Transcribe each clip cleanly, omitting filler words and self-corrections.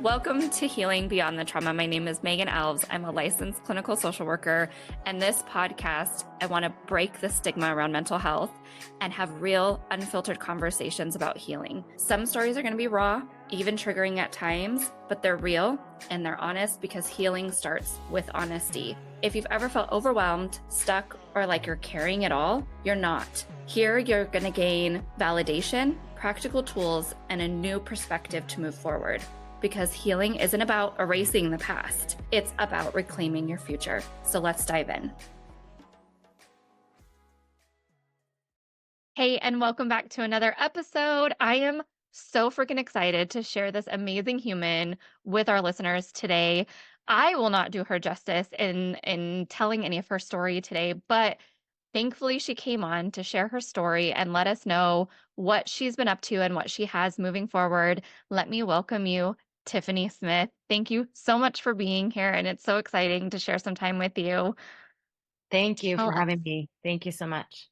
Welcome to Healing Beyond the Trauma. My name is Megan Alves. I'm a licensed clinical social worker. And this podcast, I want to break the stigma around mental health and have real, unfiltered conversations about healing. Some stories are going to be raw, even triggering at times, but they're real and they're honest because healing starts with honesty. If you've ever felt overwhelmed, stuck, or like you're carrying it all, you're not. Here, you're going to gain validation, practical tools, and a new perspective to move forward. Because healing isn't about erasing the past. It's about reclaiming your future. So let's dive in. Hey, and welcome back to another episode. I am so freaking excited to share this amazing human with our listeners today. I will not do her justice in telling any of her story today, but thankfully she came on to share her story and let us know what she's been up to and what she has moving forward. Let me welcome you, Tiffany Smith. Thank you so much for being here, and it's so exciting to share some time with you. Thank you Tell for us, having me. Thank you so much.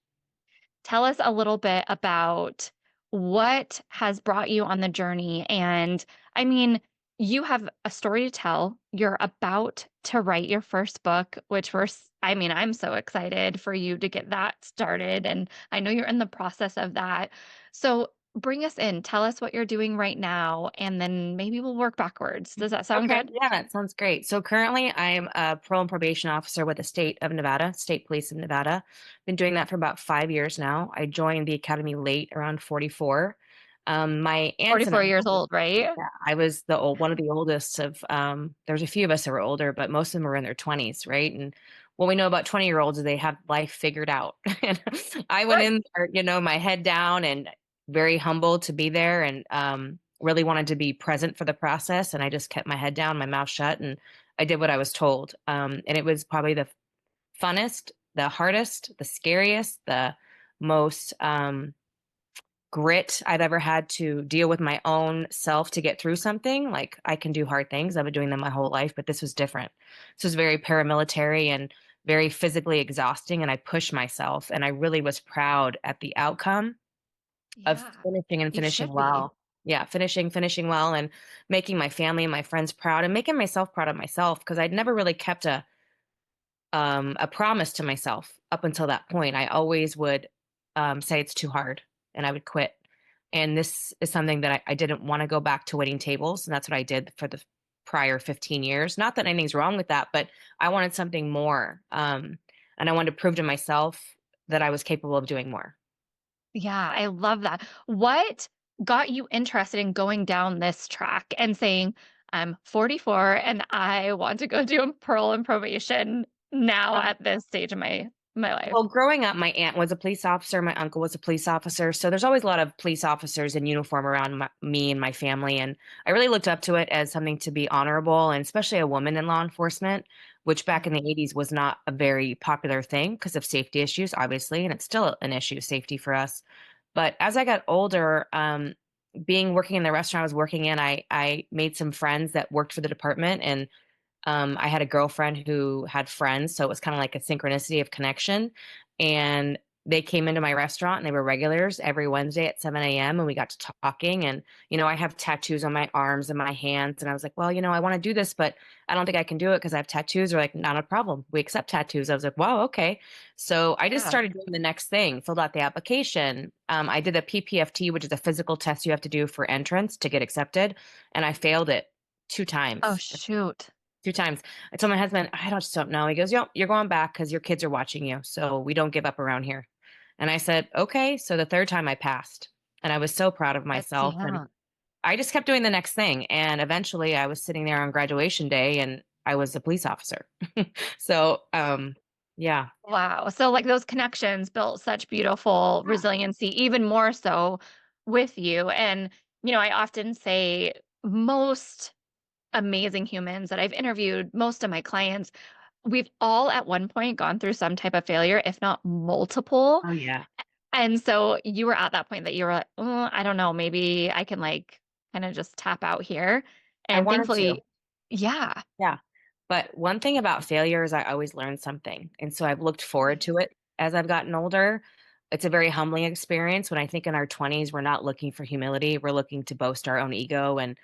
tell us a little bit about what has brought you on the journey. And I mean, you have a story to tell. You're about to write your first book, which I'm so excited for you to get that started. And I know you're in the process of that. So bring us in, tell us what you're doing right now, and then maybe we'll work backwards. Does that sound Okay, good? yeah, that sounds great. So currently I'm a parole and probation officer with the state of Nevada, State Police of Nevada. Been doing that for about 5 years now. I joined the academy late, around 44. My aunts and 44 years uncles, old, right? yeah, I was one of the oldest of, there's a few of us that were older, but most of them were in their 20s, right? And what we know about 20-year-olds is they have life figured out. And I went Right. in there, my head down and very humbled to be there, and really wanted to be present for the process. And I just kept my head down, my mouth shut, and I did what I was told. And it was probably the funnest, the hardest, the scariest, the most grit I've ever had to deal with my own self to get through something. Like, I can do hard things. I've been doing them my whole life, but this was different. This was very paramilitary and very physically exhausting. And I pushed myself, and I really was proud at the outcome of Yeah, finishing and you finishing should be. well. Yeah, finishing well, and making my family and my friends proud, and making myself proud of myself, because I'd never really kept a promise to myself up until that point. I always would say it's too hard, and I would quit. And this is something that I didn't want to go back to waiting tables. And that's what I did for the prior 15 years. Not that anything's wrong with that, but I wanted something more. And I wanted to prove to myself that I was capable of doing more. Yeah, I love that. What got you interested in going down this track and saying, I'm 44 and I want to go do a parole and probation now Um, at this stage of my life? Well, growing up, my aunt was a police officer. My uncle was a police officer. So there's always a lot of police officers in uniform around me and my family. And I really looked up to it as something to be honorable, and especially a woman in law enforcement, which back in the 80s was not a very popular thing because of safety issues, obviously. And it's still an issue, safety for us. But as I got older, being working in the restaurant I was working in, I made some friends that worked for the department. And I had a girlfriend who had friends, so it was kind of like a synchronicity of connection. And they came into my restaurant, and they were regulars every Wednesday at 7 a.m. And we got to talking. And, I have tattoos on my arms and my hands. And I was like, well, I want to do this, but I don't think I can do it because I have tattoos. They're like, not a problem. We accept tattoos. I was like, wow, okay. So I just Yeah. started doing the next thing, filled out the application. I did a PPFT, which is a physical test you have to do for entrance to get accepted. And I failed it two Oh, times. shoot. 2 times. I told my husband, just don't know." He goes, "Yo, you're going back because your kids are watching you, so we don't give up around here." And I said, "Okay." So the 3rd time I passed, and I was so proud of Heck myself, and yeah. I just kept doing the next thing, and eventually I was sitting there on graduation day, and I was a police officer. So, yeah. Wow. So like those connections built such beautiful resiliency, even more so with you. And, I often say most amazing humans that I've interviewed, most of my clients, we've all at one point gone through some type of failure, if not multiple. Oh, yeah. And so you were at that point that you were like, "Oh, I don't know, maybe I can like kind of just tap out here." I And wanted to. thankfully, yeah. Yeah. But one thing about failure is I always learn something. And so I've looked forward to it as I've gotten older. It's a very humbling experience. When I think in our 20s, we're not looking for humility. We're looking to boast our own ego and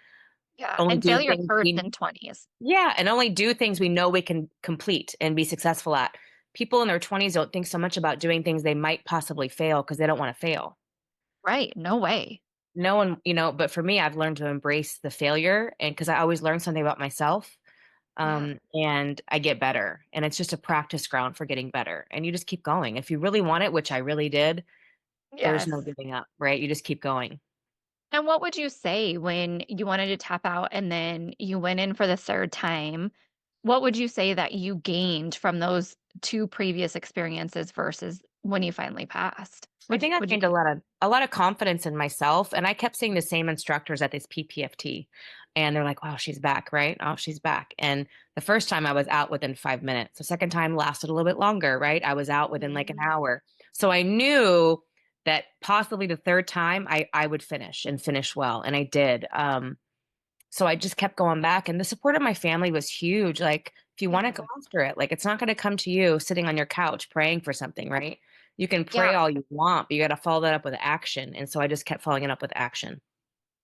Yeah. Only And do failure things hurts we in 20s. Yeah, and only do things we know we can complete and be successful at. People in their 20s don't think so much about doing things they might possibly fail because they don't wanna fail. Right. No way. No one, but for me, I've learned to embrace the failure, and because I always learn something about myself, Yeah. and I get better, and it's just a practice ground for getting better, and you just keep going. If you really want it, which I really did, there's no Yes. giving up, right? You just keep going. And what would you say when you wanted to tap out and then you went in for the third time? What would you say that you gained from those 2 previous experiences versus when you finally passed? I think I Would you gained a lot of confidence in myself, and I kept seeing the same instructors at this PPFT, and they're like, "Wow, she's back, right? Oh, she's back." And the first time I was out within 5 minutes. The second time lasted a little bit longer, right? I was out within like an Mhm. hour. So I knew that possibly the third time I would finish and finish well, and I did. So I just kept going back, and the support of my family was huge. Like, if you wanna go Yeah. after it, like, it's not gonna come to you sitting on your couch praying for something, right? You can Yeah. pray all you want, but you gotta follow that up with action, and so I just kept following it up with action.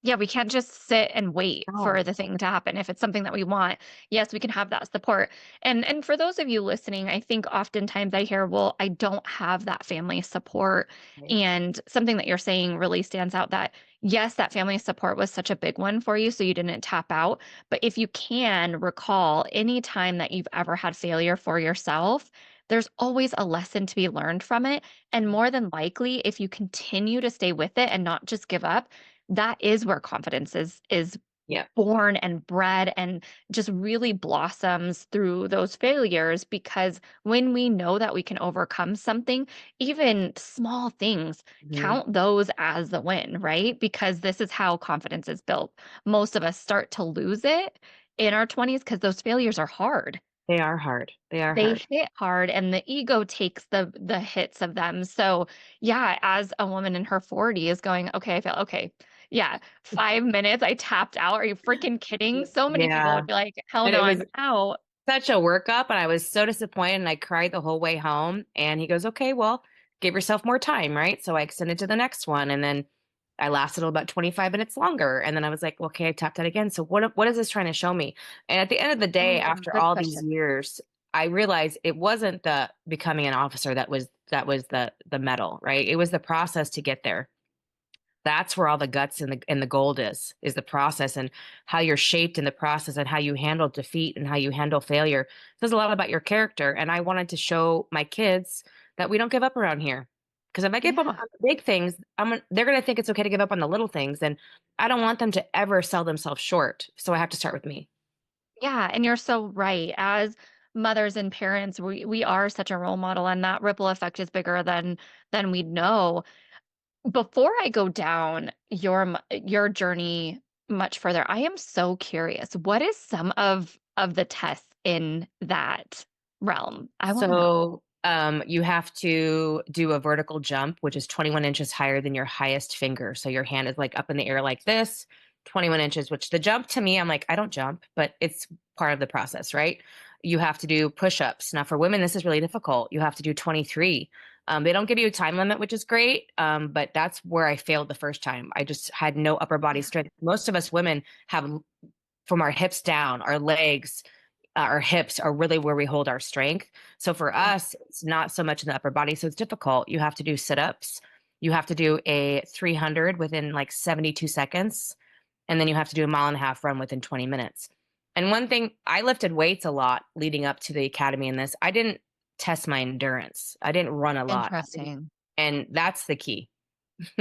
Yeah, we can't just sit and wait No. for the thing to happen. If it's something that we want, yes, we can have that support. And for those of you listening, I think oftentimes I hear, well, I don't have that family support. Right. And something that you're saying really stands out that yes, that family support was such a big one for you, so you didn't tap out. But if you can recall any time that you've ever had failure for yourself, there's always a lesson to be learned from it. And more than likely, if you continue to stay with it and not just give up, that is where confidence is Yeah. born and bred and just really blossoms through those failures because when we know that we can overcome something, even small things, Mhm. count those as the win, right? Because this is how confidence is built. Most of us start to lose it in our 20s because those failures are hard. They are hard. They are They hard. hit hard and the ego takes the hits of them. So, yeah, as a woman in her 40s going, "Okay, I feel okay. Yeah, 5 minutes, I tapped out. Are you freaking kidding?" So many people Yeah, would be like, "Hell and no, it I'm was out." such a workup, and I was so disappointed, and I cried the whole way home, and he goes, "Okay, well, give yourself more time," right? So I extended to the next one, and then I lasted about 25 minutes longer, and then I was like, "Okay, I tapped out again, so what is this trying to show me?" And at the end of the day, after Good all these question. years, I realized it wasn't the becoming an officer that was the medal, right? It was the process to get there. That's where all the guts and the gold is the process and how you're shaped in the process and how you handle defeat and how you handle failure. It says a lot about your character. And I wanted to show my kids that we don't give up around here. Because if I give up on Yeah. the big things, they're going to think it's okay to give up on the little things. And I don't want them to ever sell themselves short. So I have to start with me. Yeah, and you're so right. As mothers and parents, we are such a role model, and that ripple effect is bigger than we know. Before I go down your journey much further, I am so curious. What is some of the tests in that realm? I wanna know. So, you have to do a vertical jump, which is 21 inches higher than your highest finger. So your hand is like up in the air like this, 21 inches, which the jump to me, I'm like, I don't jump, but it's part of the process, right? You have to do push ups. Now, for women, this is really difficult. You have to do 23. They don't give you a time limit, which is great. But that's where I failed the first time. I just had no upper body Yeah. strength. Most of us women have from our hips down, our legs, our hips are really where we hold our strength. So for Yeah. us, it's not so much in the upper body. So it's difficult. You have to do sit ups. You have to do a 300 within like 72 seconds. And then you have to do a mile and a half run within 20 minutes. And one thing, I lifted weights a lot leading up to the academy in this. I didn't test my endurance, I didn't run a lot. Interesting. And that's the key.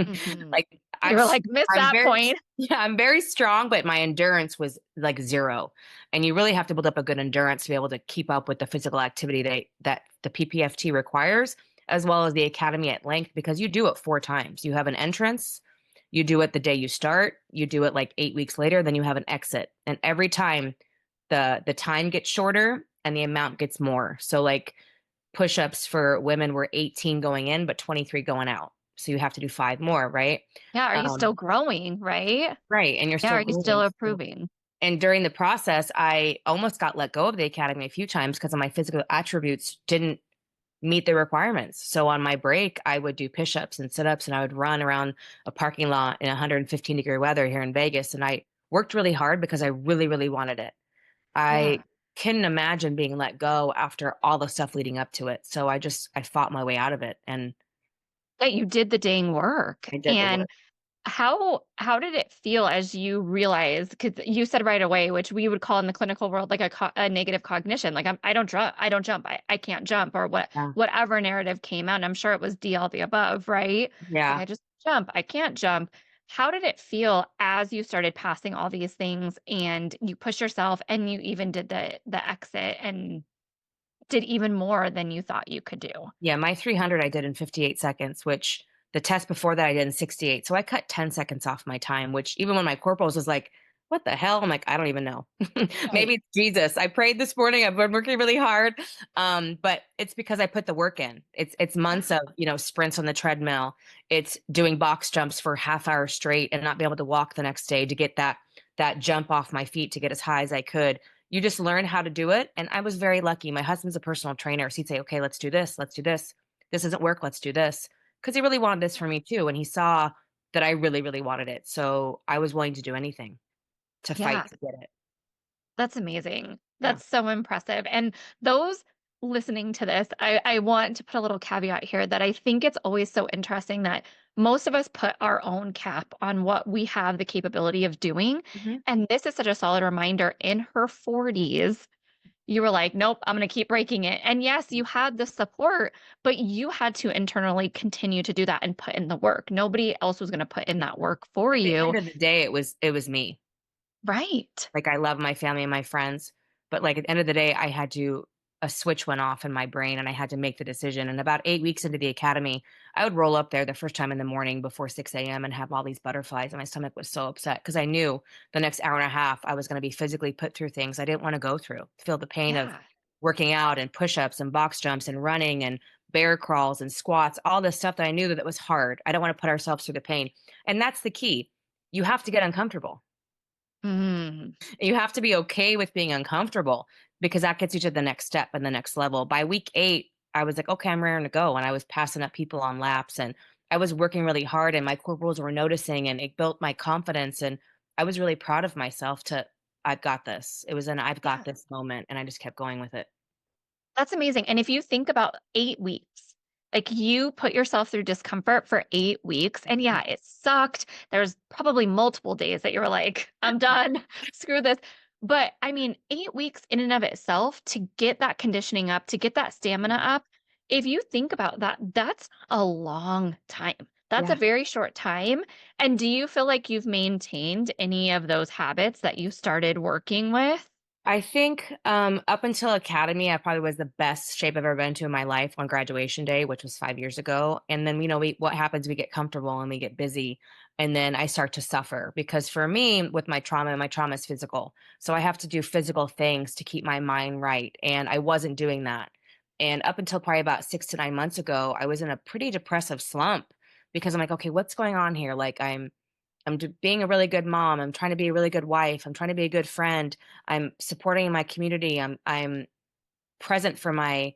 Mhm. Like You I'm were s like, "Missed I'm that very point." yeah, I'm very strong, but my endurance was like 0, and you really have to build up a good endurance to be able to keep up with the physical activity that the PPFT requires, as well as the academy at length, because you do it 4 times. You have an entrance, you do it the day you start, you do it like 8 weeks later, then you have an exit, and every time the time gets shorter and the amount gets more. So, like, push-ups for women were 18 going in, but 23 going out. So you have to do 5 more, right? Yeah, are you Um, still growing, right? right, and you're Yeah, still are you still moving. So improving? and during the process, I almost got let go of the academy a few times because of my physical attributes didn't meet the requirements. So on my break, I would do push-ups and sit-ups, and I would run around a parking lot in 115-degree weather here in Vegas, and I worked really hard because I really, really wanted it. I Yeah. couldn't imagine being let go after all the stuff leading up to it. So I fought my way out of it and That you did the dang work. I did the And work. how did it feel as you realized, because you said right away, which we would call in the clinical world like a negative cognition, like I don't jump, I can't jump, or Yeah. whatever narrative came out. And I'm sure it was D all the above, right? Like Yeah. I just jump, I can't jump. How did it feel as you started passing all these things and you pushed yourself and you even did the exit and did even more than you thought you could do? Yeah, my 300 I did in 58 seconds, which the test before that I did in 68. So I cut 10 seconds off my time, which even when my corporals was like, "What the hell?" I'm like, "I don't even know." Maybe Right. it's Jesus. I prayed this morning. I've been working really hard. But it's because I put the work in. It's months Yeah. of, sprints on the treadmill. It's doing box jumps for half hour straight and not be able to walk the next day to get that jump off my feet to get as high as I could. You just learn how to do it. And I was very lucky. My husband's a personal trainer. So he'd say, okay, let's do this. Let's do this. This doesn't work. Let's do this. Because he really wanted this for me too. And he saw that I really, really wanted it. So I was willing to do anything to fight Yeah. to get it. That's amazing. Yeah. That's so impressive. And those listening to this, I want to put a little caveat here that I think it's always so interesting that most of us put our own cap on what we have the capability of doing. Mhm. And this is such a solid reminder in her 40s. You were like, nope, I'm going to keep breaking it. And yes, you had the support, but you had to internally continue to do that and put in the work. Nobody else was going to put in that work for At the you. end of the day, it was me. Right. Like, I love my family and my friends, but, like, at the end of the day, I had to a switch went off in my brain, and I had to make the decision, and about 8 weeks into the academy, I would roll up there the first time in the morning before 6 a.m. and have all these butterflies, and my stomach was so upset because I knew the next hour and a half, I was gonna be physically put through things I didn't wanna go through, feel the pain of Yeah. working out and push-ups and box jumps and running and bear crawls and squats, all this stuff that I knew that it was hard. I don't wanna put ourselves through the pain, and that's the key. You have to get uncomfortable. Mm. You have to be okay with being uncomfortable because that gets you to the next step and the next level. By week 8, I was like, okay, I'm raring to go. And I was passing up people on laps and I was working really hard and my corporals were noticing and it built my confidence. And I was really proud of myself I've got this. It was an I've got Yeah. this moment. And I just kept going with it. That's amazing, and if you think about 8 weeks, like, you put yourself through discomfort for 8 weeks, and yeah, it sucked. There's probably multiple days that you were like, "I'm done. Screw this." But, I mean, 8 weeks in and of itself to get that conditioning up, to get that stamina up, if you think about that, that's a long time. That's a Yeah. very short time, and do you feel like you've maintained any of those habits that you started working with? I think, up until academy, I probably was the best shape I've ever been to in my life on graduation day, which was 5 years ago, and then, what happens, we get comfortable and we get busy, and then I start to suffer because for me, with my trauma is physical, so I have to do physical things to keep my mind right, and I wasn't doing that, and up until probably about 6 to 9 months ago, I was in a pretty depressive slump because I'm like, "Okay, what's going on here?" Like, being a really good mom. I'm trying to be a really good wife. I'm trying to be a good friend. I'm supporting my community. I'm present for my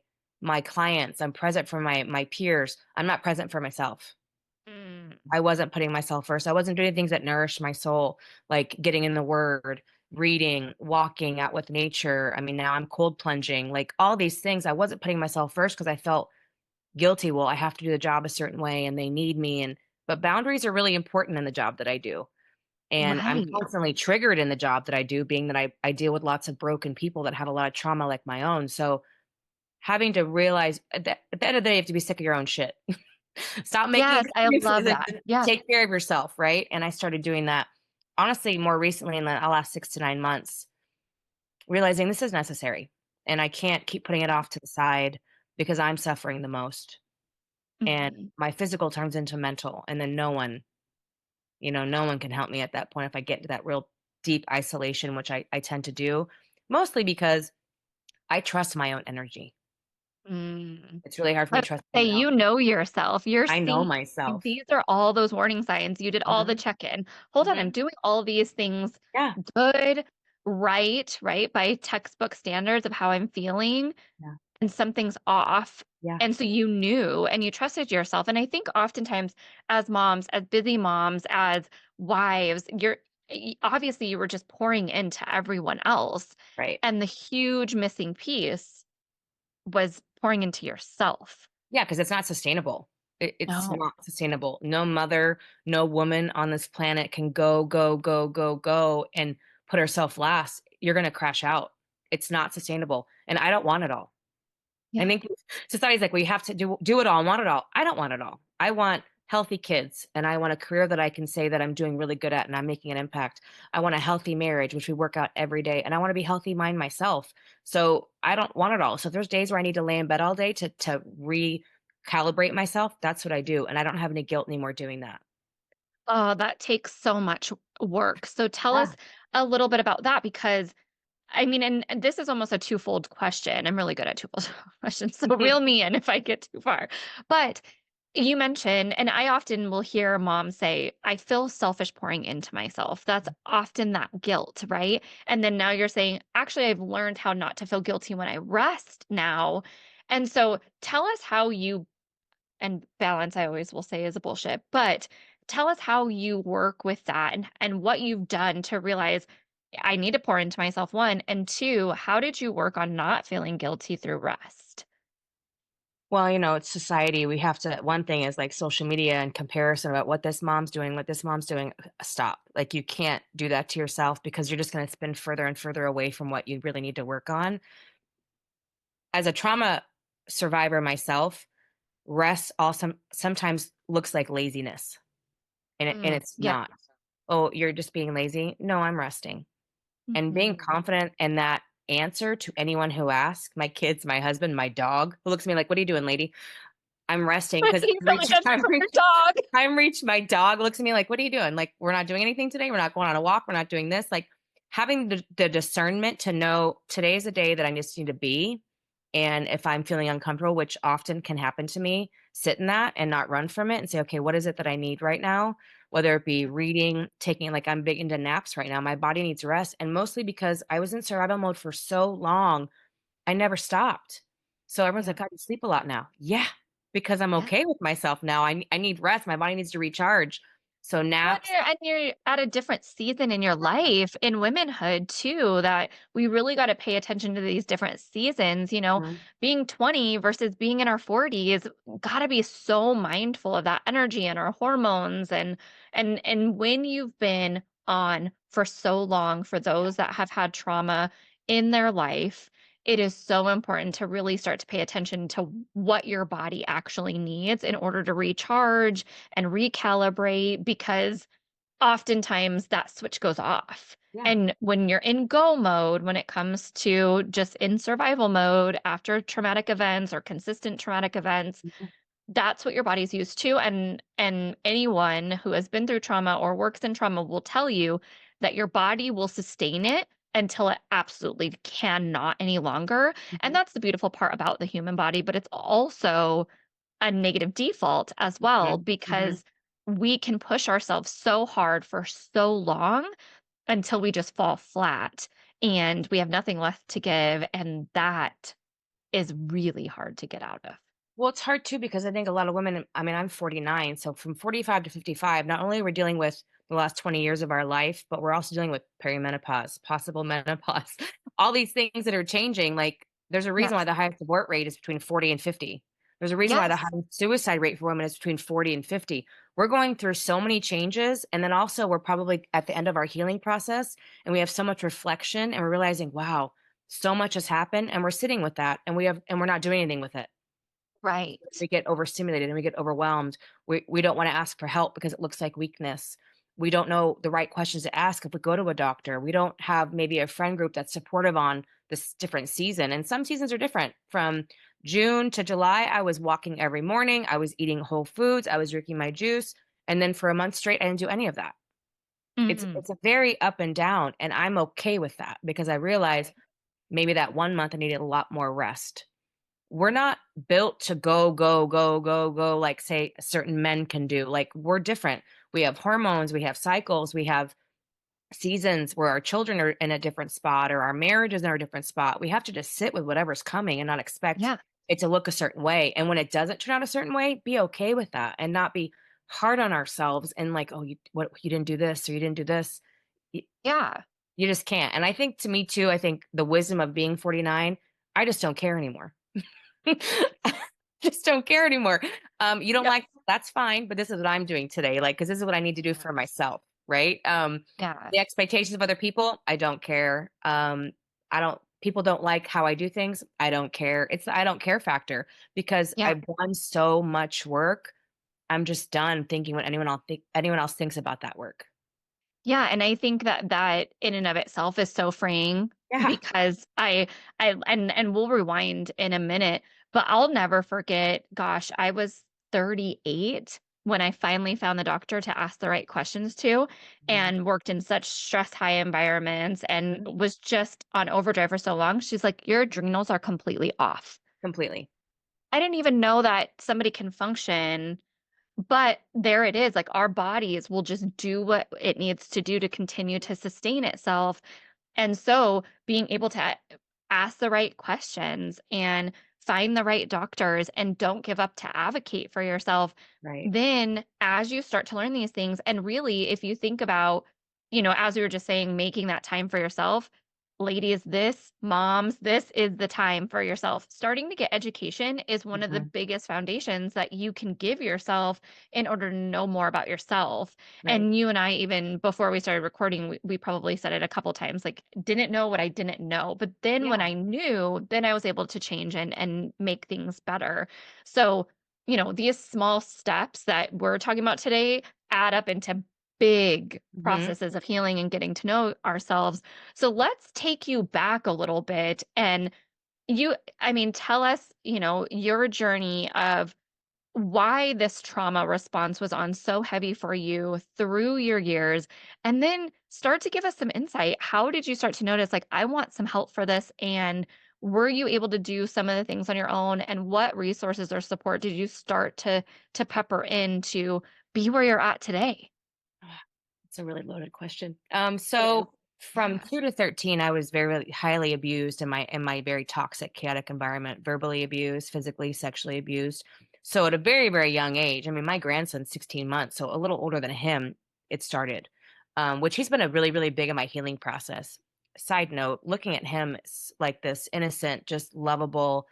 clients. I'm present for my peers. I'm not present for myself. Mm. I wasn't putting myself first. I wasn't doing things that nourished my soul, like getting in the word, reading, walking out with nature. I mean, now I'm cold plunging, like all these things. I wasn't putting myself first because I felt guilty. Well, I have to do the job a certain way and they need me. But boundaries are really important in the job that I do. And I'm Right. constantly triggered in the job that I do, being that I deal with lots of broken people that have a lot of trauma like my own. So having to realize at the end of the day, you have to be sick of your own shit. Stop making Yes, I excuses love and that. just Yeah. take care of yourself, right? And I started doing that honestly more recently in the last 6 to 9 months, realizing this is necessary. And I can't keep putting it off to the side because I'm suffering the most. And Mhm. my physical turns into mental. And then no one can help me at that point if I get into that real deep isolation, which I tend to do, mostly because I trust my own energy. Mm. It's really hard for I me was to trust gonna say, anyone else. you know yourself. You're I know seeing myself. these are all those warning signs. You did all the Mhm, check-in. Hold on, I'm mhm. doing all these things Yeah, good, right, by textbook standards of how I'm feeling, yeah, and something's off. yeah. And so you knew and you trusted yourself. And I think oftentimes as moms, as busy moms, as wives, obviously you were just pouring into everyone else, Right. and the huge missing piece was pouring into yourself. Yeah, because it's not sustainable. It's No. not sustainable. No mother, no woman on this planet can go, go, go, go, go, and put herself last. You're gonna crash out. It's not sustainable, and I don't want it all. I Yeah. think society's like, "We have to do it all and want it all." I don't want it all. I want healthy kids, and I want a career that I can say that I'm doing really good at and I'm making an impact. I want a healthy marriage, which we work out every day, and I wanna be healthy mind myself. So, I don't want it all. So, if there's days where I need to lay in bed all day to recalibrate myself, that's what I do, and I don't have any guilt anymore doing that. Oh, that takes so much work. So tell Yeah. us a little bit about that because I mean, and this is almost a twofold question. I'm really good at twofold questions. So reel me in if I get too far. But you mentioned, and I often will hear moms say, I feel selfish pouring into myself. That's often that guilt, right? And then now you're saying, actually, I've learned how not to feel guilty when I rest now. And so tell us how you, and balance, I always will say is a bullshit, but tell us how you work with that and what you've done to realize I need to pour into myself, one, and two, how did you work on not feeling guilty through rest? Well, it's society. We have to one thing is like social media and comparison about what this mom's doing, what this mom's doing. Stop. Like you can't do that to yourself because you're just going to spin further and further away from what you really need to work on. As a trauma survivor myself, rest also sometimes looks like laziness, and it's Yeah. not. Oh, you're just being lazy. No, I'm resting. And being Mhm. confident in that answer to anyone who asks, my kids, my husband, my dog, who looks at me like, "What are you doing, lady?" I'm resting because You sound like a super dog. I'm reached my dog looks at me like, "What are you doing?" Like, "We're not doing anything today. We're not going on a walk. We're not doing this." Like, having the discernment to know today is a day that I just need to be, and if I'm feeling uncomfortable, which often can happen to me, sit in that and not run from it and say, "Okay, what is it that I need right now?" Whether it be reading, taking like, I'm big into naps right now. My body needs rest, and mostly because I was in survival mode for so long I never stopped. So everyone's Yeah. like, "God, you sleep a lot now." Yeah, because I'm Yeah. okay with myself now. I need rest. My body needs to recharge. So Well, naps. and you're at a different season in your life in womanhood too, that we really got to pay attention to these different seasons. Mhm, Being 20 versus being in our 40s, got to be so mindful of that energy and our hormones and when you've been on for so long for those that have had trauma in their life, it is so important to really start to pay attention to what your body actually needs in order to recharge and recalibrate because oftentimes that switch goes off. yeah, And when you're in go mode, when it comes to just in survival mode after traumatic events or consistent traumatic events, mhm, that's what your body's used to. And anyone who has been through trauma or works in trauma will tell you that your body will sustain it until it absolutely cannot any longer. And mhm, that's the beautiful part about the human body, but it's also a negative default as well mhm, mhm. because we can push ourselves so hard for so long until we just fall flat and we have nothing left to give. And that is really hard to get out of. Well, it's hard too because I think a lot of women, I mean, I'm 49, so from 45 to 55, not only we're dealing with the last 20 years of our life, but we're also dealing with perimenopause, possible menopause, all these things that are changing. Like, there's a reason why Yes. the highest abort rate is between 40 and 50. There's a reason why the Yes. highest suicide rate for women is between 40 and 50. We're going through so many changes. And then also, we're probably at the end of our healing process and we have so much reflection and we're realizing, wow, so much has happened. And we're sitting with that and we're not doing anything with it. Right. We get overstimulated and we get overwhelmed. We don't wanna ask for help because it looks like weakness. We don't know the right questions to ask if we go to a doctor. We don't have maybe a friend group that's supportive on this different season, and some seasons are different. From June to July, I was walking every morning, I was eating whole foods, I was drinking my juice, and then for a month straight, I didn't do any of that. It's Mm. it's a very up and down, and I'm okay with that because I realize Right. maybe that 1 month I needed a lot more rest. We're not built to go, go, go, go, go like, say, certain men can do. Like, we're different. We have hormones, we have cycles, we have seasons where our children are in a different spot or our marriage is in a different spot. We have to just sit with whatever's coming and not expect Yeah. it to look a certain way. And when it doesn't turn out a certain way, be okay with that and not be hard on ourselves and like, oh, you didn't do this or you didn't do this. Y Yeah. you just can't, and I think to me too, I think the wisdom of being 49, I just don't care anymore. Just don't care anymore. You don't Yep. like that's fine, but this is what I'm doing today, like, because this is what I need to do for Yes. myself, right? Yeah. The expectations of other people, I don't care. I don't people don't like how I do things, I don't care. It's the I don't care factor because Yeah. I've done so much work. I'm just done thinking what anyone else thinks about that work. Yeah, and I think that that in and of itself is so freeing Yeah. because I and we'll rewind in a minute, but I'll never forget, gosh, I was 38 when I finally found the doctor to ask the right questions to Mhm. and worked in such stress high environments and Mhm. was just on overdrive for so long. She's like, "Your adrenals are completely off." Completely. I didn't even know that somebody can function, but there it is, like, our bodies will just do what it needs to do to continue to sustain itself, and so being able to ask the right questions and find the right doctors and don't give up to advocate for yourself, Right. then as you start to learn these things, and really, if you think about, as we were just saying, making that time for yourself, ladies, moms, this is the time for yourself. Starting to get education is one of the Mhm. biggest foundations that you can give yourself in order to know more about yourself. Right. And you and I, even before we started recording, we probably said it a couple times, like, didn't know what I didn't know. But then when Yeah. I knew, then I was able to change and make things better. So, these small steps that we're talking about today add up into big Mhm. processes of healing and getting to know ourselves. So let's take you back a little bit and I mean, tell us, your journey of why this trauma response was on so heavy for you through your years, and then start to give us some insight. How did you start to notice, like, I want some help for this? And were you able to do some of the things on your own? And what resources or support did you start to pepper in to be where you're at today? It's a really loaded question. It is. So from Yeah. 2 to 13, I was very highly abused in my very toxic, chaotic environment, verbally abused, physically, sexually abused. So at a very, very young age, I mean, my grandson's 16 months, so a little older than him, it started, which he's been a really, really big in my healing process. Side note, looking at him like this innocent, just lovable,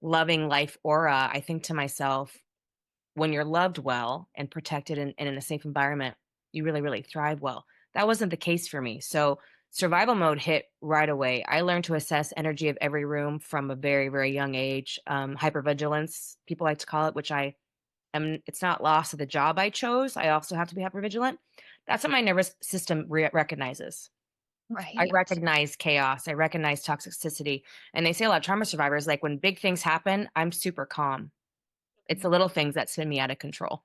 loving life aura, I think to myself, when you're loved well and protected and in a safe environment, you really, really thrive well. That wasn't the case for me. So survival mode hit right away. I learned to assess energy of every room from a very, very young age. Hypervigilance, people like to call it, which I am. It's not loss of the job I chose. I also have to be hypervigilant. That's what my nervous system recognizes. I Right. recognize chaos. I recognize toxicity. And they say a lot of trauma survivors, like when big things happen, I'm super calm. It's the Mhm. little things that spin me out of control.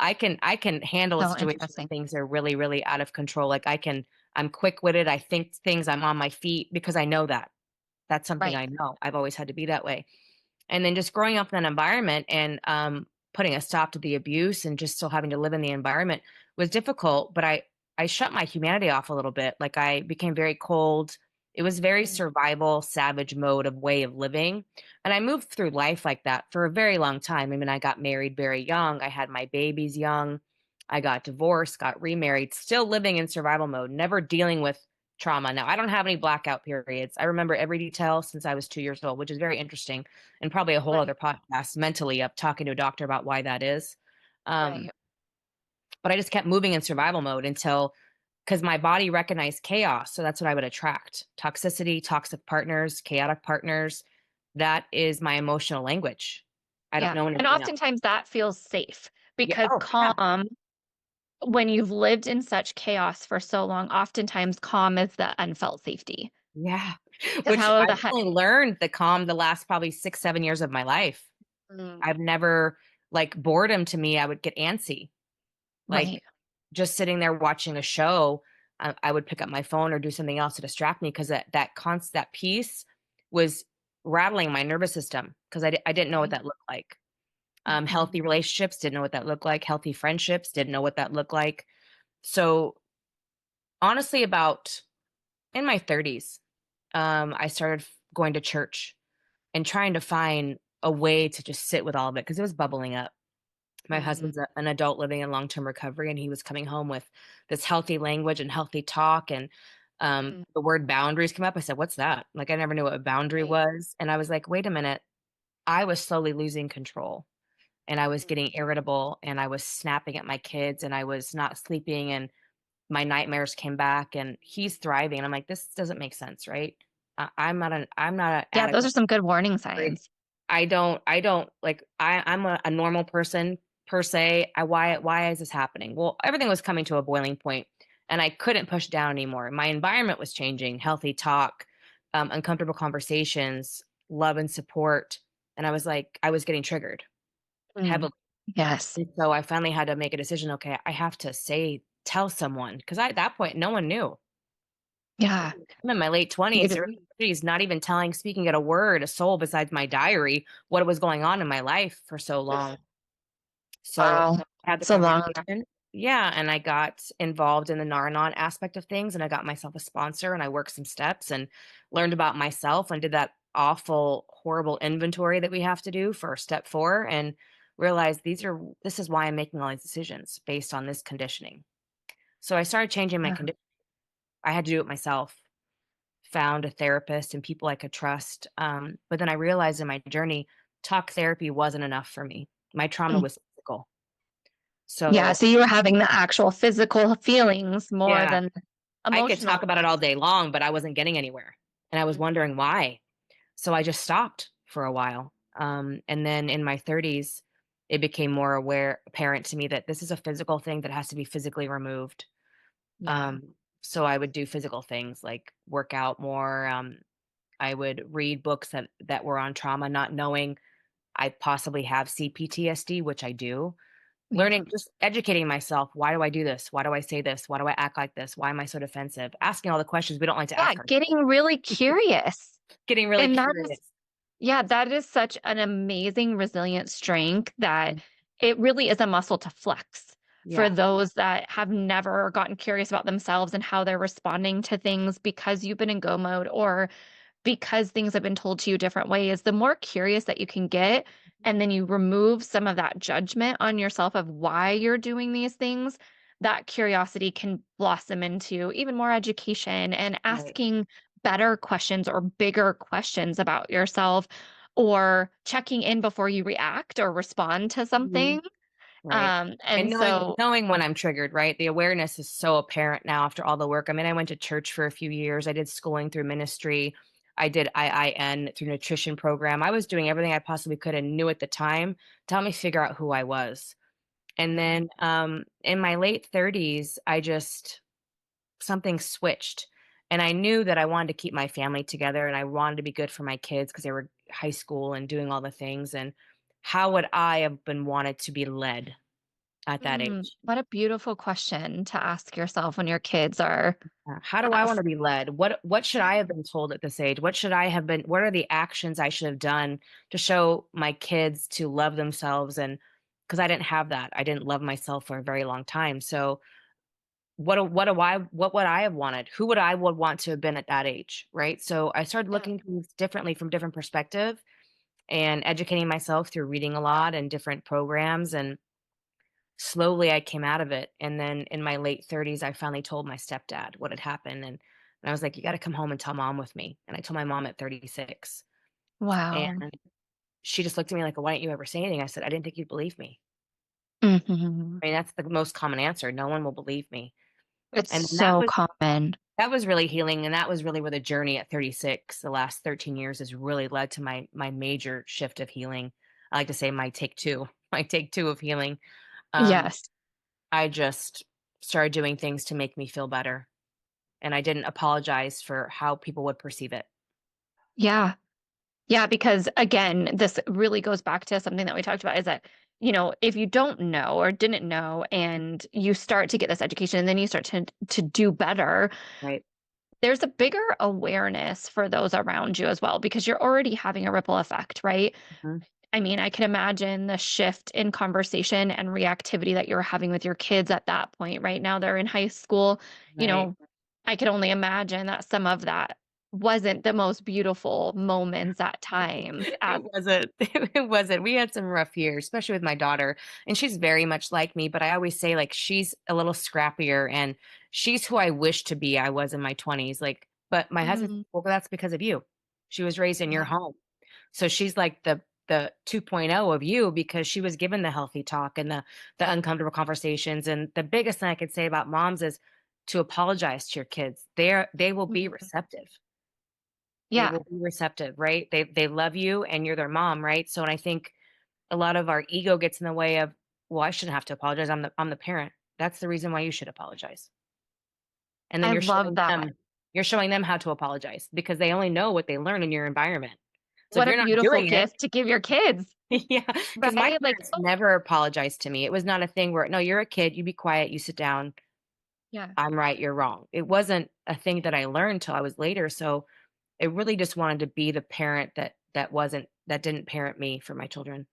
I can handle a So situation when interesting. things are really, really out of control. Like I'm quick-witted, I think things, I'm on my feet because I know that. That's something Right. I know. I've always had to be that way. And then just growing up in that environment and, putting a stop to the abuse and just still having to live in the environment was difficult, but I shut my humanity off a little bit. Like, I became very cold. It was very Mm. survival, savage mode of way of living, and I moved through life like that for a very long time. I mean, I got married very young, I had my babies young, I got divorced, got remarried, still living in survival mode, never dealing with trauma. Now, I don't have any blackout periods. I remember every detail since I was 2 years old, which is very interesting and probably a whole other Right. podcast mentally up talking to a doctor about why that is. Um, Right. but I just kept moving in survival mode until because my body recognized chaos. So that's what I would attract: toxicity, toxic partners, chaotic partners. That is my emotional language. I don't Yeah. know And anything else. oftentimes that feels safe Yeah. because Oh, yeah. calm, when you've lived in such chaos for so long, oftentimes calm is the unfelt safety. Yeah. Because Which how I've the heck? only learned the calm the last probably 6, 7 years of my life. Mm. I've never, like, boredom to me, I would get antsy. Like, Right. just sitting there watching a show, I would pick up my phone or do something else to distract me because that peace was rattling my nervous system 'cause I didn't know what Right. that looked like. Mhm. Healthy relationships, didn't know what that looked like. Healthy friendships, didn't know what that looked like. So, honestly, about in my 30s, I started going to church and trying to find a way to just sit with all of it because it was bubbling up. My Mm, husband's an adult living in long-term recovery, and he was coming home with this healthy language and healthy talk, and, mm, the word boundaries came up. I said, "What's that?" Like, I never knew what a boundary right. was, and I was like, "Wait a minute." I was slowly losing control, and I was Mm, getting irritable, and I was snapping at my kids, and I was not sleeping, and my nightmares came back, and he's thriving, and I'm like, "This doesn't make sense, right?" I'm not an yeah, those are adequate. some good warning Right. signs. I don't like I'm a normal person per se. Why is this happening? Well, everything was coming to a boiling point and I couldn't push down anymore. My environment was changing, healthy talk, uncomfortable conversations, love and support. And I was like, I was getting triggered Mm, heavily. yes. And so I finally had to make a decision. Okay, I have to tell someone because at that point, no one knew. Yeah. I'm in my late You 20s, early didn't. 30s, not even speaking at a word, a soul besides my diary, what was going on in my life for so long. So Wow. I had the So long. conversation. Yeah. And I got involved in the Nar aspect of things and I got myself a sponsor and I worked some steps and learned about myself and did that awful, horrible inventory that we have to do for step 4 and realized this is why I'm making all these decisions based on this conditioning. So I started changing my Yeah. condition. I had to do it myself, found a therapist and people I could trust. But then I realized in my journey, talk therapy wasn't enough for me. My trauma Mm. was physical. Yeah, So, so you were having the actual physical feelings more yeah, than I could emotional talk about it all day long, but I wasn't getting anywhere. And I was ones. wondering why. So I just stopped for a while. And then in my 30s, it became more apparent to me that this is a physical thing that has to be physically removed. Yeah. Um, so I would do physical things like work out more. I would read books that were on trauma, not knowing I possibly have CPTSD, which I do. Yeah. Learning, just educating myself. Why do I do this? Why do I say this? Why do I act like this? Why am I so defensive? Asking all the questions we don't like to Yeah, ask ourselves. getting really curious. Getting really And that is, curious. yeah, that is such an amazing resilient strength that Mm, it really is a muscle to flex for yeah, those that have never gotten curious about themselves and how they're responding to things because you've been in go mode or because things have been told to you different ways, the more curious that you can get, and then you remove some of that judgment on yourself of why you're doing these things, that curiosity can blossom into even more education and right. asking better questions or bigger questions about yourself or checking in before you react or respond to Mhm. something. Right. And And knowing so, knowing when I'm triggered, right? The awareness is so apparent now after all the work. I mean, I went to church for a few years. I did schooling through ministry. I did IIN through nutrition program. I was doing everything I possibly could and knew at the time to help me figure out who I was. And yeah. then in my late 30s, I just something switched. And I knew that I wanted to keep my family together and I wanted to be good for my kids because they were high school and doing all the things. And how would I have been wanted to be led at that age? What a beautiful question to ask yourself when your kids are How do I uh, want to be led? What should I have been told at this age? What are the actions I should have done to show my kids to love themselves? And because I didn't have that, I didn't love myself for a very long time. So what would I have wanted? Who would want to have been at that age, right? So I started yeah. looking at things differently from different perspective and educating myself through reading a lot and different programs and slowly I came out of it. And then in my late 30s, I finally told my stepdad what had happened. And I was like, you got to come home and tell mom with me. And I told my mom at 36. And Wow. she just looked at me like, why didn't you ever say anything? I said, I didn't think you'd believe me. Mhm. I mean, that's the most common answer. No one will believe me. It's And so common. that was really healing. And that was really where the journey at 36, the last 13 years has really led to my major shift of healing. I like to say my take two, my take two of healing. Um, Yes. I just started doing things to make me feel better. And I didn't apologize for how people would perceive it. Yeah. Yeah, because again, this really goes back to something that we talked about is that, if you don't know or didn't know and you start to get this education and then you start to do better, Right. there's a bigger awareness for those around you as well because you're already having a ripple effect, right? Mhm. I mean, I can imagine the shift in conversation and reactivity that you're having with your kids at that point. Right now, they're in high school. You Right. know, I can only imagine that some of that wasn't the most beautiful moments at times It as wasn't. It wasn't. We had some rough years, especially with my daughter, and she's very much like me, but I always say, like, she's a little scrappier, and she's who I wish to be I was in my 20s, like, but my husband, Mhm. "Well, that's because of you. She was raised in your Yeah. home. So she's like the 2.0 of you because she was given the healthy talk and the uncomfortable conversations, and the biggest thing I could say about moms is to apologize to your kids. They will be Mhm. receptive. They Yeah. will be receptive, right? They love you and you're their mom, right? So and I think a lot of our ego gets in the way of, well, I shouldn't have to apologize. I'm the parent. That's the reason why you should apologize. And then I love that. you're showing them how to apologize because they only know what they learn in your environment. So if What a you're not beautiful doing it, gift to give your kids, yeah, because my right? Like, parents "Oh" never apologized to me. It was not a thing where, "No, you're a kid, you be quiet, you sit down. Yeah. I'm right, you're wrong." It wasn't a thing that I learned till I was later, so I really just wanted to be the parent that didn't parent me for my children.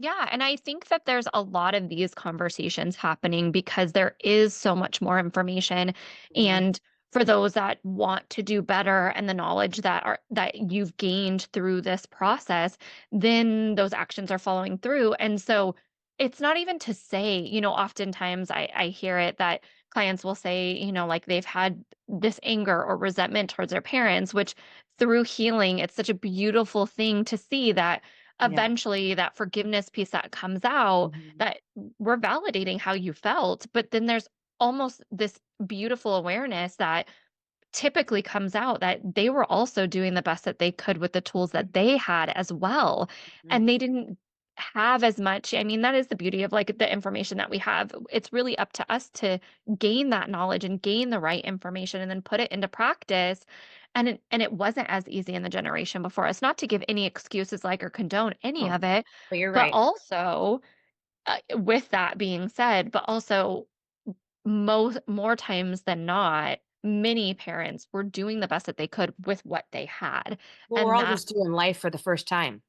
Yeah, and I think that there's a lot of these conversations happening because there is so much more information, Mhm, and for those that want to do better and the knowledge that you've gained through this process, then those actions are following through. And so it's not even to say, oftentimes I hear it that clients will say, like they've had this anger or resentment towards their parents, which through healing, it's such a beautiful thing to see that yeah, eventually that forgiveness piece that comes out, mhm, that we're validating how you felt, but then there's almost this beautiful awareness that typically comes out that they were also doing the best that they could with the tools that they had as well, mhm. and they didn't have as much. I mean, that is the beauty of, like, the information that we have. It's really up to us to gain that knowledge and gain the right information and then put it into practice, and it wasn't as easy in the generation before us, not to give any excuses, like, or condone any Oh, of it, but you're but right. also, with that being said, but also most more times than not, many parents were doing the best that they could with what they had, Well, we're and all that just doing life for the first time.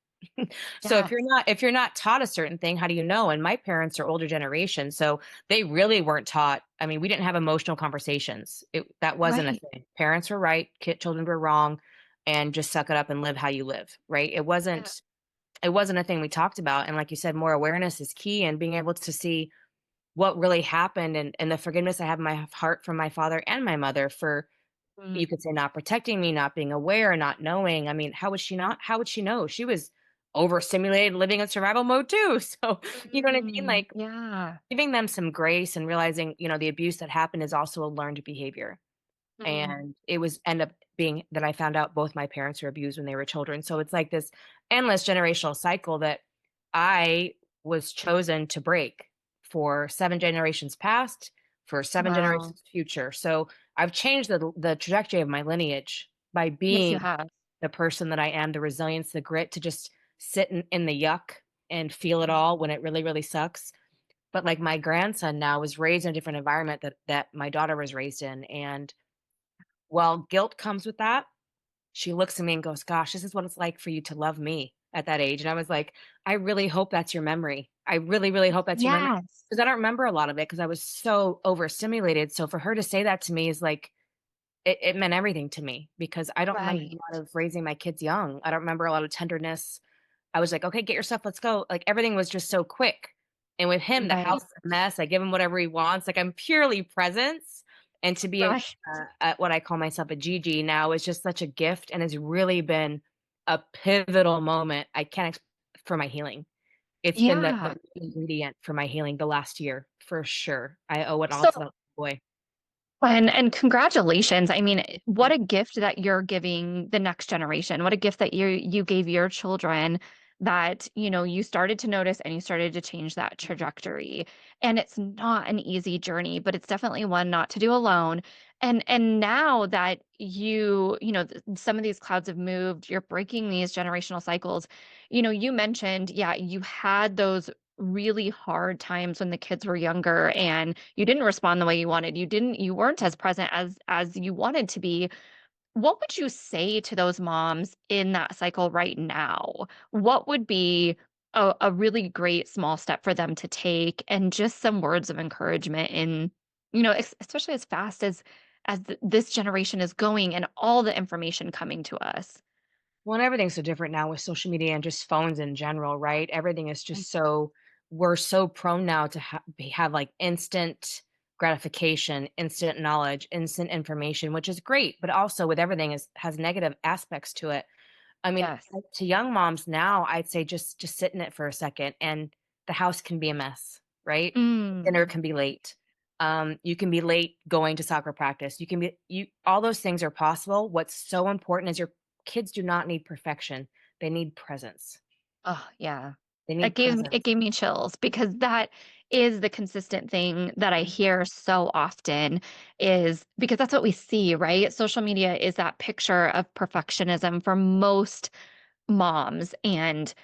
So yes, if you're not taught a certain thing, how do you know? And my parents are older generation, so they really weren't taught. I mean, we didn't have emotional conversations. That wasn't a right, thing. Parents were right, children were wrong, and just suck it up and live how you live, right? yeah, It wasn't a thing we talked about. And like you said, more awareness is key and being able to see what really happened and the forgiveness I have in my heart from my father and my mother for, you mm, could say, not protecting me, not being aware, not knowing. I mean, how would she know? She was overstimulated, living in survival mode too. So, you know what I mean? Like yeah, giving them some grace and realizing, the abuse that happened is also a learned behavior. mm, And it was end up being that I found out both my parents were abused when they were children. So it's like this endless generational cycle that I was chosen to break for 7 generations past, for 7 wow, generations future. So I've changed the trajectory of my lineage by yes, being you have, the person that I am, the resilience, the grit to just sit in the yuck and feel it mm, all when it really, really sucks. But like my grandson now was raised in a different environment that my daughter was raised in. And while guilt comes with that, she looks at me and goes, "Gosh, this is what it's like for you to love me at that age." And I was like, "I really hope that's your memory. I really, really hope that's your memory." yes, Because I don't remember a lot of it because I was so overstimulated. So for her to say that to me is like, it meant everything to me because I don't remember right, a lot of raising my kids young. I don't remember a lot of tenderness. I was like, "Okay, get your stuff, let's go." Like everything was just so quick. And with him, the house right, is a mess. I give him whatever he wants. Like I'm purely presence. And to be right, at what I call myself a Gigi now is just such a gift and has really been a pivotal moment. I can't for my healing. It's been the yeah. ingredient for my healing the last year for sure. I owe it all So to that boy. and congratulations. I mean, what a gift that you're giving the next generation. What a gift that you gave your children that, you started to notice and you started to change that Mhm. trajectory. And it's not an easy journey, but it's definitely one not to do alone. And now that some of these clouds have moved, you're breaking these generational cycles. You mentioned, yeah, you had those really hard times when the kids were younger and you didn't respond the way you wanted. You weren't as present as you wanted to be. What would you say to those moms in that cycle right now? What would be a really great small step for them to take and just some words of encouragement in, especially as fast as this generation is going and all the information coming to us. Well, and everything's so different now with social media and just phones in general, right? Everything is Mm. just so we're so prone now to have like instant gratification, instant knowledge, instant information, which is great, but also with everything is has negative aspects to it. I mean, Yes. to young moms now, I'd say just sit in it for a second and the house can be a mess, right? Dinner Mm. can be late. You can be late going to soccer practice. You can be you all those things are possible. What's so important is your kids do not need perfection. They need presence. Oh, yeah. They It need gave presence. me chills because that is the consistent thing that I Mhm. hear so often is because that's what we see, right? Social media is that picture of perfectionism for most moms, and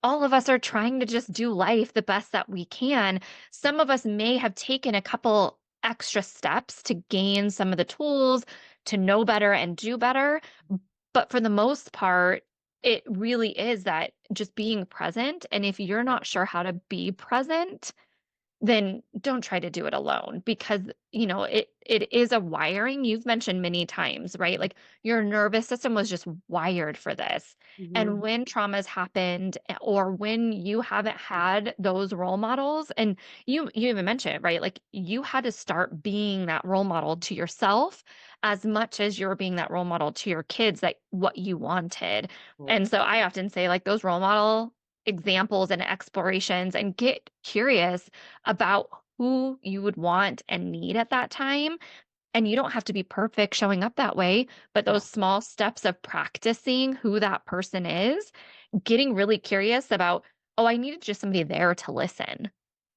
all of us are trying to just do life the best that we can. Some of us may have taken a couple extra steps to gain some of the tools to know better and do better. But for the most part, it really is that just being present. And if you're not sure how to be present, then don't try to do it alone because, it is a wiring you've mentioned many times, right? Like your nervous system was just wired for this. Mhm. And when traumas happened or when you haven't had those role models, and you even mentioned it, right? Like you had to start being that role model to yourself as much as you're being that role model to your kids, like what you wanted. Right. And so I often say like those role model examples and explorations, and get curious about who you would want and need at that time. And you don't have to be perfect showing up that way, but those No. small steps of practicing who that person is, getting really curious about, oh, I needed just somebody there to listen.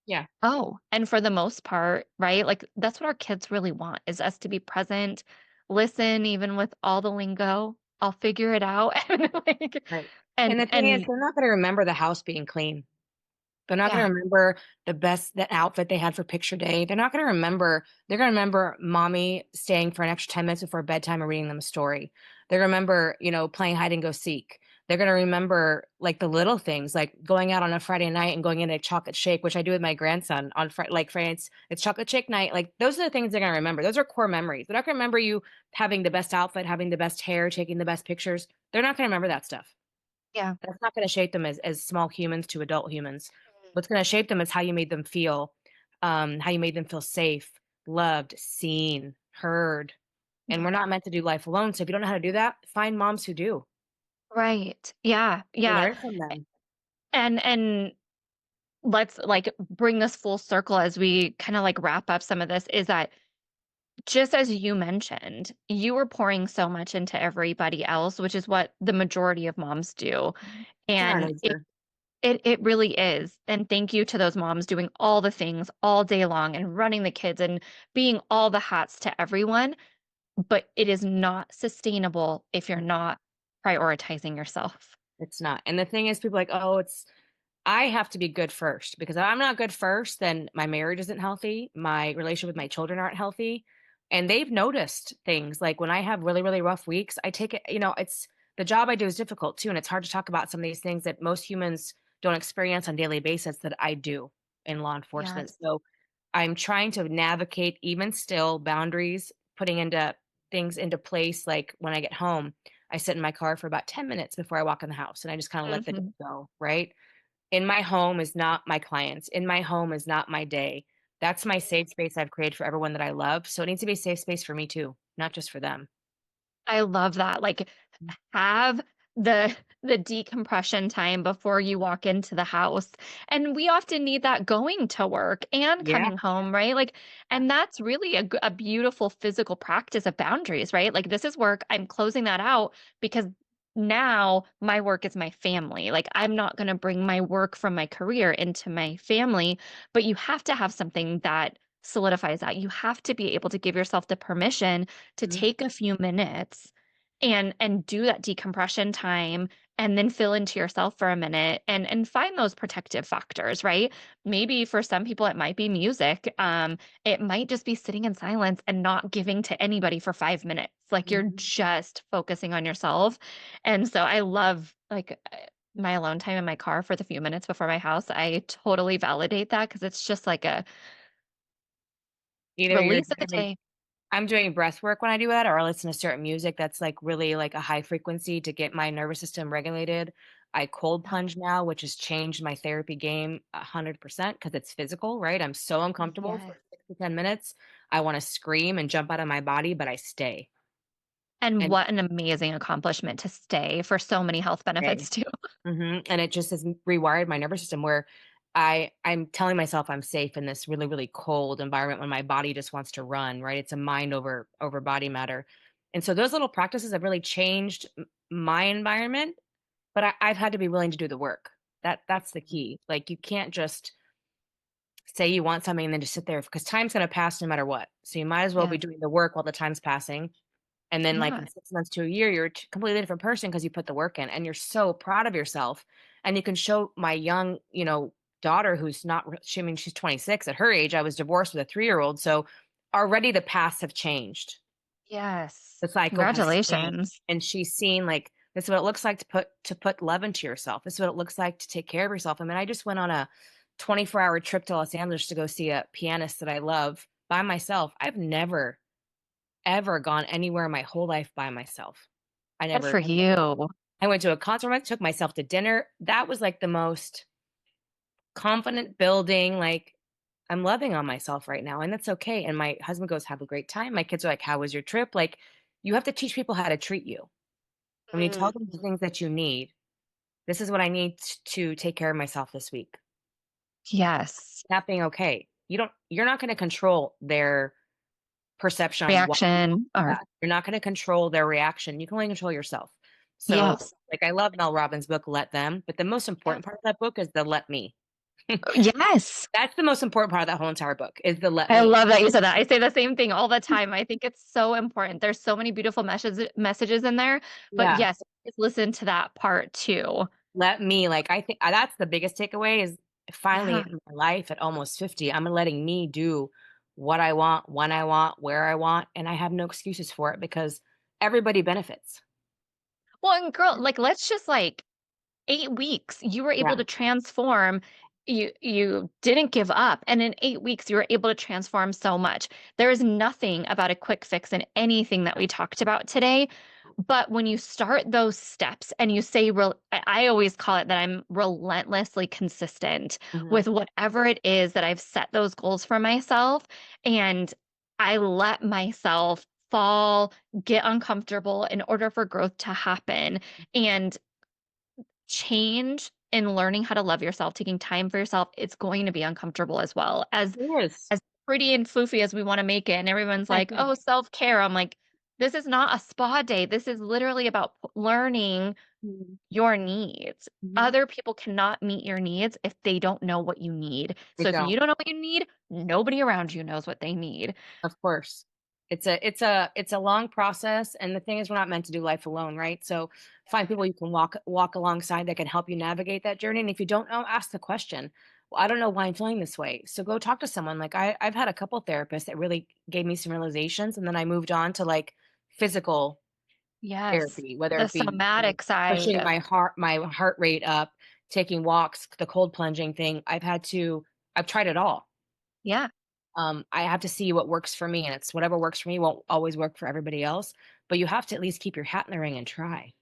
Yeah. Oh, and for the most part, right? Like that's what our kids really want is us to be present, listen, even with all the lingo. I'll figure it out. And like, Right. And and the thing is and they're not gonna remember the house being clean. They're not yeah. gonna remember the outfit they had for picture day. They're gonna remember mommy staying for an extra 10 minutes before bedtime and reading them a story. They're gonna remember, playing hide and go seek. They're gonna remember, like, the little things, like going out on a Friday night and going in a chocolate shake, which I do with my grandson on Friday, it's chocolate shake night, like, those are the things they're gonna remember. Those are core memories. They're not gonna remember you having the best outfit, having the best hair, taking the best pictures. They're not gonna remember that stuff. Yeah. That's not gonna shape them as small humans to adult humans. What's gonna shape them is how you made them feel safe, loved, seen, heard, and we're not meant to do life alone, so if you don't know how to do that, find moms who do, Right. Yeah. and Yeah. learn from them. And let's like bring this full circle as we kind of like wrap up some of this is that just as you mentioned, you were pouring so much into everybody else, which is what the majority of moms do. It's in our And it nature. it really is. And thank you to those moms doing all the things all day long and running the kids and being all the hats to everyone. But it is not sustainable if you're not prioritizing yourself. It's not, and the thing is people are like, "Oh, it's I have to be good first because if I'm not good first, then my marriage isn't healthy, my relationship with my children aren't healthy, and they've noticed things, like, when I have really, really rough weeks, I take it it's the job I do is difficult too, and it's hard to talk about some of these things that most humans don't experience on a daily basis that I do in law enforcement, Yes. so I'm trying to navigate even still boundaries, putting into things into place, like, when I get home, I sit in my car for about 10 minutes before I walk in the house, and I just kinda let the day Mhm. go, right? In my home is not my clients. In my home is not my day. That's my safe space I've created for everyone that I love, so it needs to be a safe space for me too, not just for them. I love that. Like, have the decompression time before you walk into the house. And we often need that going to work and Yeah, coming home, right? Like, and that's really a beautiful physical practice of boundaries, right? Like, this is work. I'm closing that out because now my work is my family. Like, I'm not going to bring my work from my career into my family, but you have to have something that solidifies that. You have to be able to give yourself the permission to mhm, take a few minutes and do that decompression time and then fill into yourself for a minute and find those protective factors, right? Maybe for some people it might be music. It might just be sitting in silence and not giving to anybody for 5 minutes. Like you're mhm. just focusing on yourself. And so I love like my alone time in my car for the few minutes before my house. I totally validate that because it's just like a Either you're release of the having day. I'm doing breath work when I do that, or I listen to certain music that's like really like a high frequency to get my nervous system regulated. I cold plunge now, which has changed my therapy game 100% because it's physical, right? I'm so uncomfortable Yes. for 6 to 10 minutes. I want to scream and jump out of my body, but I stay And and what an amazing accomplishment to stay for so many health stay. benefits too. And it just has rewired my nervous system where I'm telling myself I'm safe in this really, really cold environment when my body just wants to run, right? It's a mind over body matter. And so those little practices have really changed my environment, but I've had to be willing to do the work. That's the key. Like you can't just say you want something and then just sit there because time's going to pass no matter what. So you might as well be Yes. doing the work while the time's passing. And then, like, Yeah. in 6 months to a year, you're a completely different person because you put the work in, and you're so proud of yourself, and you can show my young, daughter who's not re she I mean, she's 26. At her age, I was divorced with a 3-year-old, so already the paths have changed. Yes. The cycle has changed, Congratulations. and she's seen, like, this is what it looks like to put love into yourself. This is what it looks like to take care of yourself. I mean, I just went on a 24-hour trip to Los Angeles to go see a pianist that I love by myself. I've never ever gone anywhere in my whole life by myself. I Good never for you. I went to a concert, I took myself to dinner. That was, like, the most confident building, like, I'm loving on myself right now, and that's okay, and my husband goes, "Have a great time." My kids are like, "How was your trip?" Like, you have to teach people how to treat you. When you tell them the things that you need, "This is what I need to take care of myself this week." Yes. That being okay. You're not gonna control their perception on what Reaction or yeah, you're not gonna control their reaction, you can only control yourself. So, yes. like, I love Mel Robbins' book, Let Them, but the most Yes. important part of that book is the let me. Yes. That's the most important part of that whole entire book, is the let I me. love that you said that. I say the same thing all the time. I think it's so important. There's so many beautiful messages in there, but Yeah, yes, just listen to that part too. let me, like, I think that's the biggest takeaway is finally Yeah. in my life at almost 50, I'm letting me do what I want, when I want, where I want, and I have no excuses for it because everybody benefits. Well, and girl, like let's just like 8 weeks, you were able Yeah, to transform. You didn't give up, and in 8 weeks, you were able to transform so much. There is nothing about a quick fix in anything that we talked about today, but when you start those steps and you say real I always call it that I'm relentlessly consistent mhm, with whatever it is that I've set those goals for myself, and I let myself fall, get uncomfortable in order for growth to happen, and change in learning how to love yourself, taking time for yourself, it's going to be uncomfortable as well. it is. As pretty and floofy as we want to make it, and everyone's like, "Oh, self-care." I'm like, "This is not a spa day. This is literally about learning Mhm, your needs." mhm. Other people cannot meet your needs if they don't know what you need. They So if don't. you don't know what you need, nobody around you knows what they need. Of course. It's a long process, and the thing is we're not meant to do life alone, right? So, find people you can walk alongside that can help you navigate that journey, and if you don't know, ask the question, "Well, I don't know why I'm feeling this way." So go talk to someone, like, I've had a couple therapists that really gave me some realizations, and then I moved on to, like, physical Yes. therapy, whether The it be, somatic side pushing of my heart rate up, taking walks, the cold plunging thing. I've tried it all. yeah. I have to see what works for me, and it's whatever works for me won't always work for everybody else, but you have to at least keep your hat in the ring and try,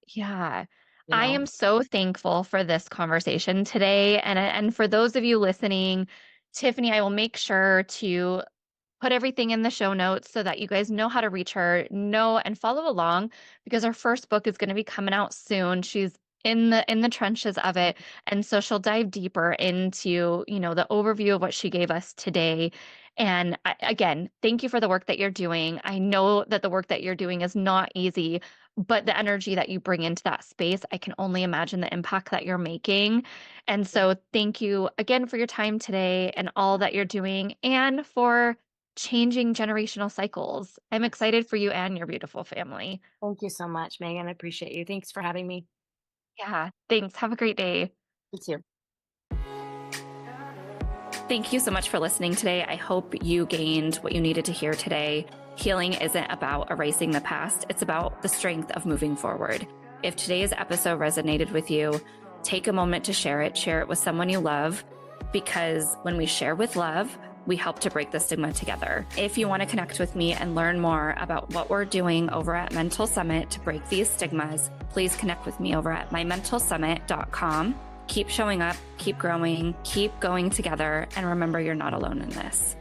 Yeah. you I know? am so thankful for this conversation today. And for those of you listening, Tiffany, I will make sure to put everything in the show notes so that you guys know how to reach her, know and follow along because her first book is going to be coming out soon. She's in the trenches of it, and so she'll dive deeper into, the overview of what she gave us today. And again, thank you for the work that you're doing. I know that the work that you're doing is not easy, but the energy that you bring into that space, I can only imagine the impact that you're making. And so thank you again for your time today and all that you're doing and for changing generational cycles. I'm Yes. excited for you and your beautiful family. Thank you so much, Megan, I appreciate you. Thanks for having me. Yeah, thanks. Have a great day. You too. Thank you so much for listening today. I hope you gained what you needed to hear today. Healing isn't about erasing the past, it's about the strength of moving forward. If today's episode resonated with you, take a moment to share it with someone you love, because when we share with love, we help to break the stigma together. If you want to connect with me and learn more about what we're doing over at Mental Summit to break these stigmas, please connect with me over at mymentalsummit.com. Keep showing up, keep growing, keep going together, and remember you're not alone in this.